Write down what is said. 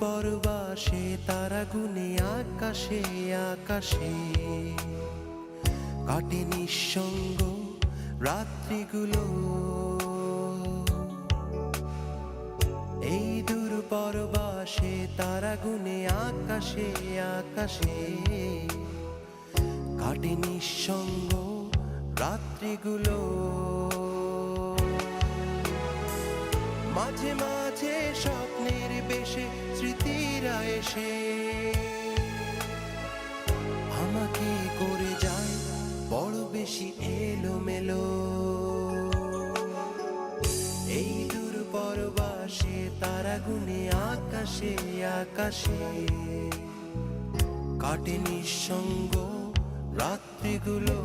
পরবাসে তারা গুনে আকাশে আকাশে কাটে নিঃসঙ্গ রাত্রিগুলো। এই দূর পরবাসে তারা গুনে আকাশে আকাশে কাটে নিঃসঙ্গ রাত্রিগুলো। মাঝে মাঝে স্বপ্নের বেশে স্মৃতিরা এসে আমাকে করে যায় বড় বেশি এলোমেলো। এই দূর পরবাসে তারা গুনে আকাশে আকাশে কাটে নিঃসঙ্গ রাত্রিগুলো।